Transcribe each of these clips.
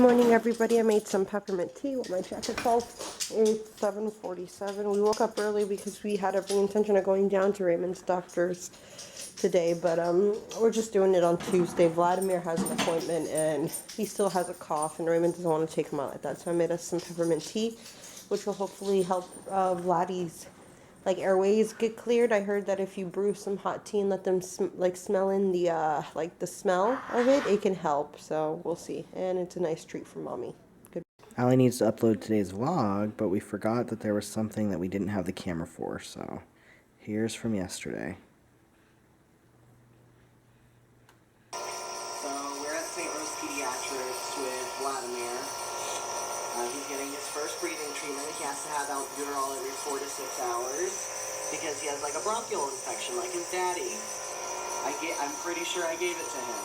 morning, everybody. I made some peppermint tea with my jacket's off. It's 7:47. We woke up early because we had every intention of going down to Raymond's doctor's today, but we're just doing it on Tuesday. Vladimir has an appointment and he still has a cough, and Raymond doesn't want to take him out like that. So I made us some peppermint tea, which will hopefully help Vladdy's airways get cleared. I heard that if you brew some hot tea and let them smell in the the smell of it, it can help. So we'll see. And it's a nice treat for mommy. Good. Allie needs to upload today's vlog, but we forgot that there was something that we didn't have the camera for. So here's from yesterday. So we're at St. Rose Pediatrics with Vladimir. He's getting his first breathing treatment. He has to have albuterol every 4 to 6 hours because he has a bronchial infection like his daddy. I'm pretty sure I gave it to him.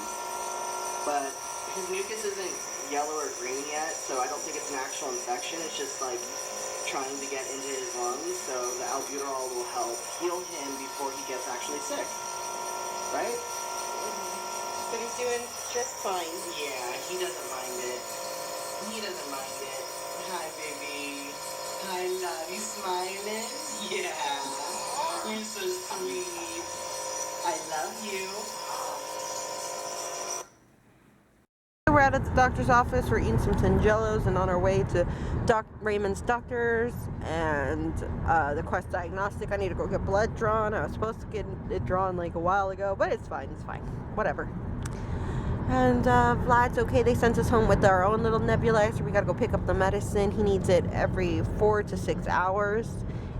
But his mucus isn't yellow or green yet, so I don't think it's an actual infection. It's just trying to get into his lungs, so the albuterol will help heal him before he gets actually sick. Right? But he's doing just fine. Yeah, he doesn't mind it. He doesn't mind it. Hi, baby. I love you smiling. Yeah. You're so sweet. I love you. We're out at the doctor's office. We're eating some Tangelos and on our way to Raymond's doctor's and the Quest Diagnostic. I need to go get blood drawn. I was supposed to get it drawn a while ago, but it's fine. It's fine. Whatever. And Vlad's okay. They sent us home with our own little nebulizer. We gotta go pick up the medicine. He needs it every 4 to 6 hours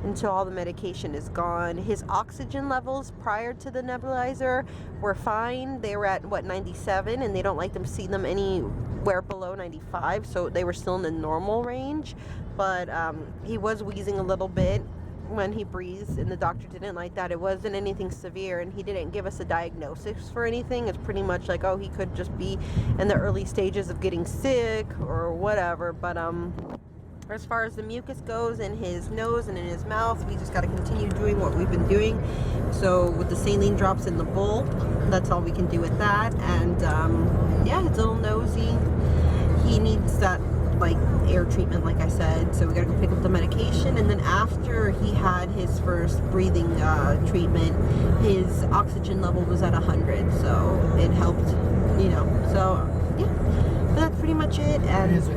until all the medication is gone. His oxygen levels prior to the nebulizer were fine. They were at 97, and they don't like them to see them anywhere below 95, so they were still in the normal range. But he was wheezing a little bit when he breathes, and the doctor didn't like that. It wasn't anything severe, and he didn't give us a diagnosis for anything. It's pretty much oh, he could just be in the early stages of getting sick or whatever. But as far as the mucus goes in his nose and in his mouth, we just got to continue doing what we've been doing. So with the saline drops in the bowl, that's all we can do with that. And yeah, his little nosy, he needs that air treatment, like I said. So we gotta go pick up the medication, and then after he had his first breathing treatment, his oxygen level was at 100, so it helped, so yeah, but that's pretty much it. And his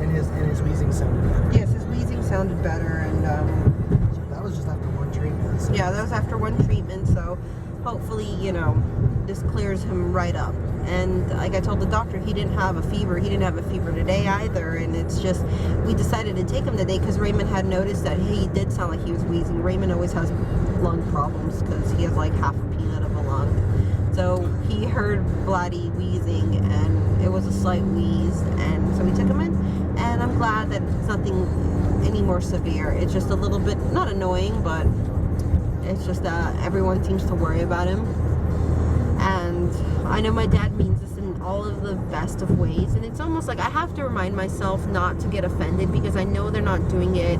wheezing sounded better. Yes, his wheezing sounded better, and so that was just after one treatment. So. Yeah, that was after one treatment, so hopefully, this clears him right up. And like I told the doctor, he didn't have a fever. He didn't have a fever today either. And it's just, we decided to take him today because Raymond had noticed that he did sound like he was wheezing. Raymond always has lung problems because he has half a peanut of a lung. So he heard Vladdy wheezing, and it was a slight wheeze. And so we took him in. And I'm glad that it's nothing any more severe. It's just a little bit, not annoying, but it's just that everyone seems to worry about him. And I know my dad means this in all of the best of ways, and it's almost I have to remind myself not to get offended, because I know they're not doing it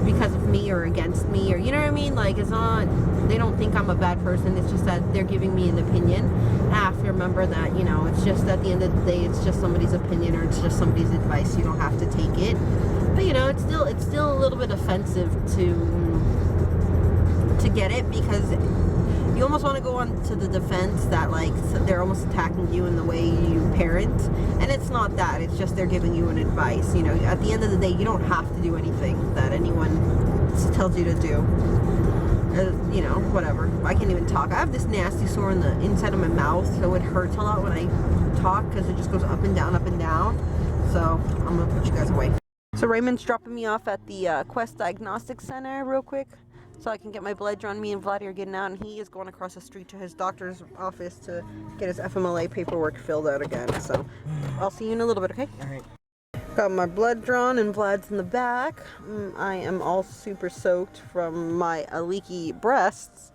because of me or against me, or you know what I mean? It's not, they don't think I'm a bad person. It's just that they're giving me an opinion. I have to remember that, it's just at the end of the day, it's just somebody's opinion, or it's just somebody's advice. You don't have to take it. But it's still a little bit offensive to get it, because you almost want to go on to the defense that they're almost attacking you in the way you parent, and it's not that. It's just they're giving you an advice. At the end of the day, you don't have to do anything that anyone tells you to do. Whatever. I can't even talk. I have this nasty sore on the inside of my mouth, so it hurts a lot when I talk because it just goes up and down, up and down. So I'm gonna put you guys away. So Raymond's dropping me off at the Quest Diagnostic Center real quick, so I can get my blood drawn. Me and Vladimir are getting out, and he is going across the street to his doctor's office to get his FMLA paperwork filled out again. So I'll see you in a little bit, okay? All right. Got my blood drawn, and Vlad's in the back. I am all super soaked from my leaky breasts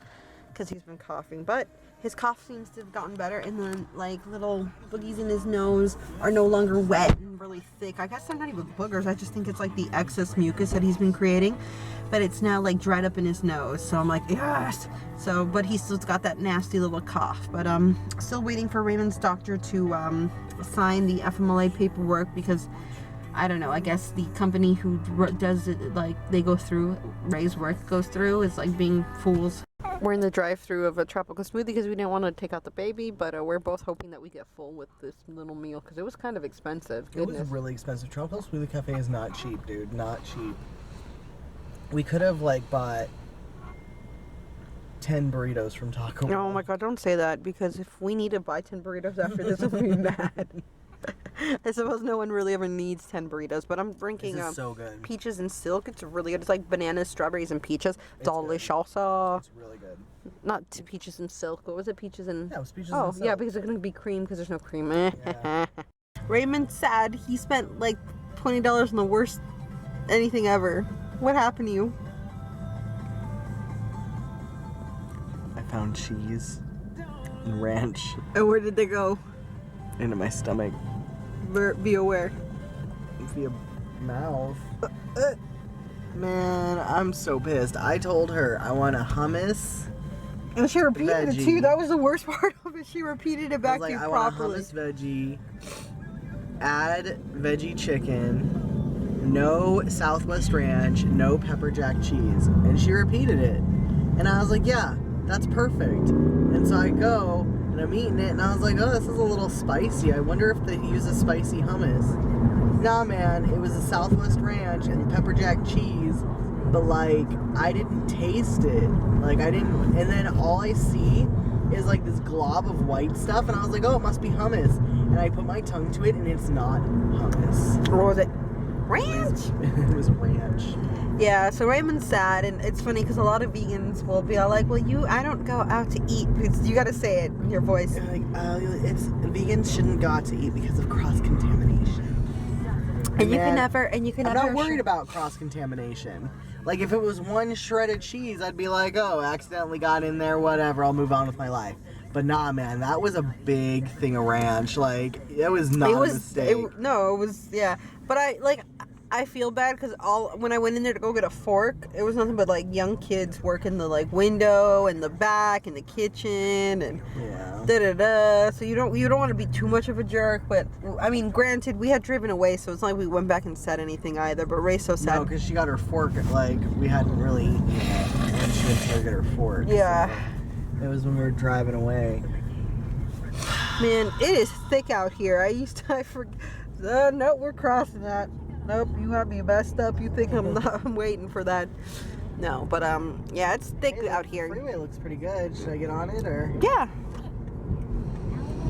because he's been coughing, but his cough seems to have gotten better, and then little boogies in his nose are no longer wet and really really thick. I guess they're not even boogers. I just think it's like the excess mucus that he's been creating. But it's now like dried up in his nose. So I'm like, yes. So, but he's still got that nasty little cough. But still waiting for Raymond's doctor to sign the FMLA paperwork because I don't know. I guess the company who does it, like they go through, Ray's work goes through, is like being fools. We're in the drive-through of a tropical smoothie because we didn't want to take out the baby, but we're both hoping that we get full with this little meal because it was kind of expensive. Goodness. It was really expensive. Tropical Smoothie Cafe is not cheap, dude. Not cheap. We could have like bought 10 burritos from Taco Bell. Oh my god, don't say that because if we need to buy 10 burritos after this, I'll be mad. I suppose no one really ever needs 10 burritos, but I'm drinking This is so good. Peaches and Silk. It's really good. It's like bananas, strawberries, and peaches. It's Delicious. It's really good. Not Peaches and Silk. What was it? Peaches and... Yeah, it was Peaches oh, and Silk. yeah, because it's going to be cream because there's no cream. Yeah. Raymond's sad. He spent like $20 on the worst anything ever. What happened to you? I found cheese and ranch And where did they go? into my stomach Via where? via mouth. Man, I'm so pissed. I told her I want a hummus. And she repeated it Veggie. too. That was the worst part of it. She repeated it back I was to you like, I want a properly. hummus veggie. Add veggie chicken. No Southwest Ranch. No pepper jack cheese. And she repeated it. And I was like, yeah, that's perfect. And so I go and I'm eating it and I was like, oh, this is a little spicy. I wonder if they use a spicy hummus. Nah, man, it was a Southwest Ranch and pepper jack cheese, but like I didn't taste it. Like I didn't, and then all I see is like this glob of white stuff, and I was like, oh, it must be hummus. And I put my tongue to it, and it's not hummus. Or was it ranch? It was ranch. Yeah, so Raymond's sad, and it's funny because a lot of vegans will be all like, well, I don't go out to eat. Because you got to say it in your voice. And like, it's vegans shouldn't go out to eat because of cross contamination. And you can never, I'm not worried about cross contamination. Like if it was one shredded cheese, I'd be like, oh, accidentally got in there, whatever. I'll move on with my life. But nah, man, that was a big thing of ranch. Like it was not a mistake. It was, yeah. But I feel bad because when I went in there to go get a fork, it was nothing but like young kids working the like window and the back and the kitchen and yeah. So you don't want to be too much of a jerk, but I mean, granted, we had driven away, so it's not like we went back and said anything either. But Ray's so sad. No, because she got her fork. Like we hadn't really eaten yet, and she went to go get her fork. Yeah. So it was when we were driving away. Man, it is thick out here. I forget. No, we're crossing that. Nope, you have me messed up. You think I'm waiting for that. No, but yeah, it's thick out here. The freeway looks pretty good. Should I get on it or? Yeah.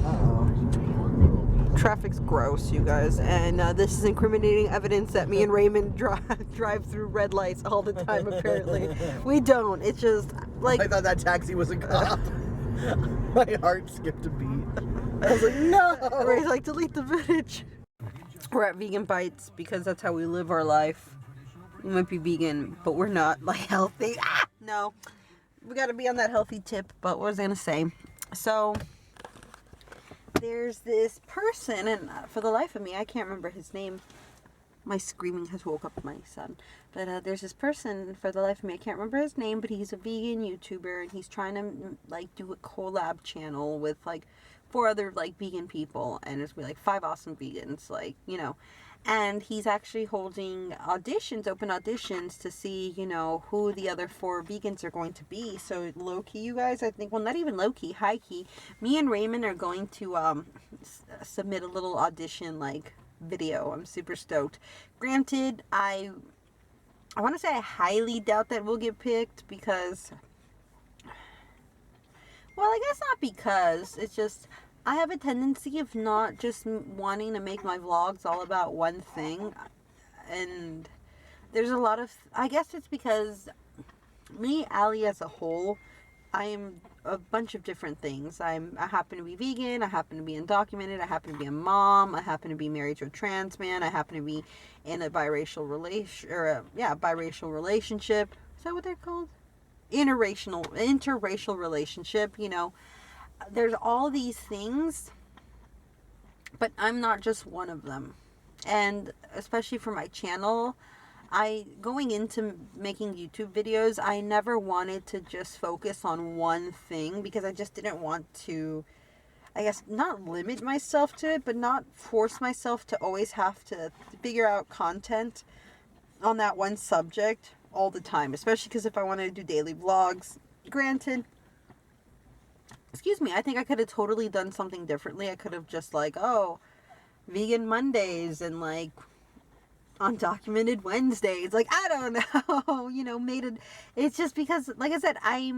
Uh-oh. Traffic's gross, you guys, and this is incriminating evidence that me and Raymond drive through red lights all the time. Apparently, we don't. It's just like I thought that taxi was a cop. My heart skipped a beat. I was like, no. Ray's like, delete the footage. We're at Vegan Bites because that's how we live our life. We might be vegan, but we're not like healthy. No, we got to be on that healthy tip. But what was I gonna say? So there's this person, and for the life of me, I can't remember his name. My screaming has woke up my son. But there's this person, for the life of me, I can't remember his name, but he's a vegan YouTuber, and he's trying to like do a collab channel with like 4 other like vegan people, and it's like 5 awesome vegans, like, you know. And he's actually holding auditions, open auditions, to see, you know, who the other 4 vegans are going to be. So low-key, you guys, I think, well, not even low-key, high-key, me and Raymond are going to submit a little audition, like, video. I'm super stoked. Granted, I want to say I highly doubt that we'll get picked because, well, I guess not because, it's just, I have a tendency of not just wanting to make my vlogs all about one thing, and there's a lot of, I guess it's because me, Allie, as a whole, I am a bunch of different things. I happen to be vegan, I happen to be undocumented, I happen to be a mom, I happen to be married to a trans man, I happen to be in a biracial biracial relationship. Is that what they're called? Interracial relationship, you know. There's all these things, but I'm not just one of them. And especially for my channel, going into making YouTube videos, I never wanted to just focus on one thing because I just didn't want to, I guess, not limit myself to it, but not force myself to always have to figure out content on that one subject all the time, especially because if I wanted to do daily vlogs, granted, excuse me, I think I could have totally done something differently. I could have just like, oh, vegan Mondays and like undocumented Wednesdays, like I don't know, you know, made it. It's just because, like I said, I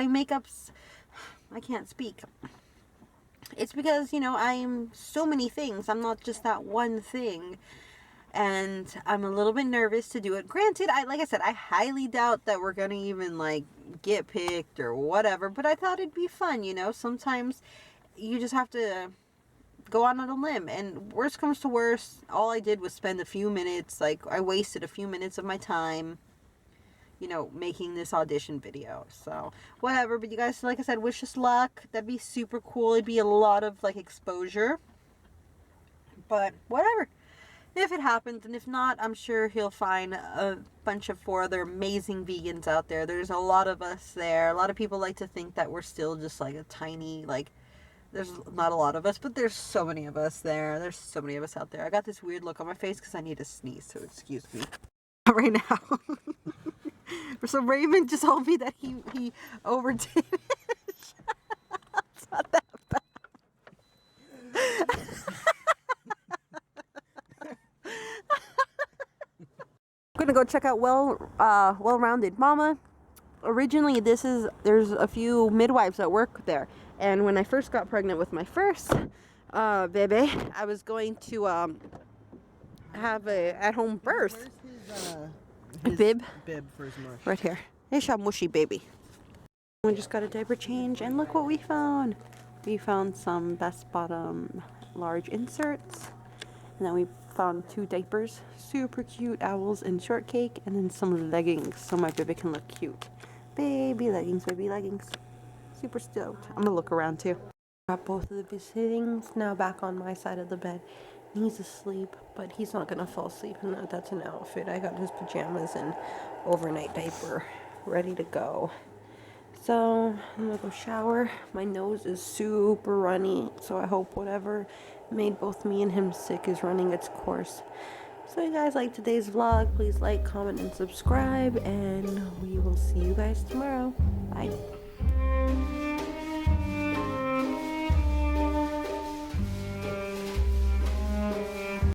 make up. I can't speak. It's because, you know, I'm so many things. I'm not just that one thing. And I'm a little bit nervous to do it. Granted, like I said, I highly doubt that we're going to even, like, get picked or whatever. But I thought it'd be fun, you know. Sometimes you just have to go out on a limb. And worst comes to worst, all I did was spend a few minutes. Like, I wasted a few minutes of my time, you know, making this audition video. So, whatever. But you guys, like I said, wish us luck. That'd be super cool. It'd be a lot of, like, exposure. But, whatever. If it happens, and if not, I'm sure he'll find a bunch of 4 other amazing vegans out there. There's a lot of us there. A lot of people like to think that we're still just, like, a tiny, like, there's not a lot of us, but there's so many of us there. There's so many of us out there. I got this weird look on my face because I need to sneeze, so excuse me. Right now. So Raymond just told me that he overdid it. It's not that bad. I'm gonna go check out Well-Rounded Mama. Originally, there's a few midwives that work there, and when I first got pregnant with my first baby, I was going to have a at-home birth. His bib for his mush. right here. It's a mushy baby. We just got a diaper change, and look what we found. We found some Best Bottom large inserts, and then we found 2 diapers, super cute owls and shortcake, and then some leggings so my baby can look cute. Baby leggings, baby leggings. Super stoked. I'm gonna look around too. Got both of the sittings now back on my side of the bed. He's asleep, but he's not gonna fall asleep, and that's an outfit. I got his pajamas and overnight diaper ready to go. So I'm gonna go shower. My nose is super runny, so I hope whatever made both me and him sick is running its course. So you guys like today's vlog, please like, comment, and subscribe, and we will see you guys tomorrow. Bye.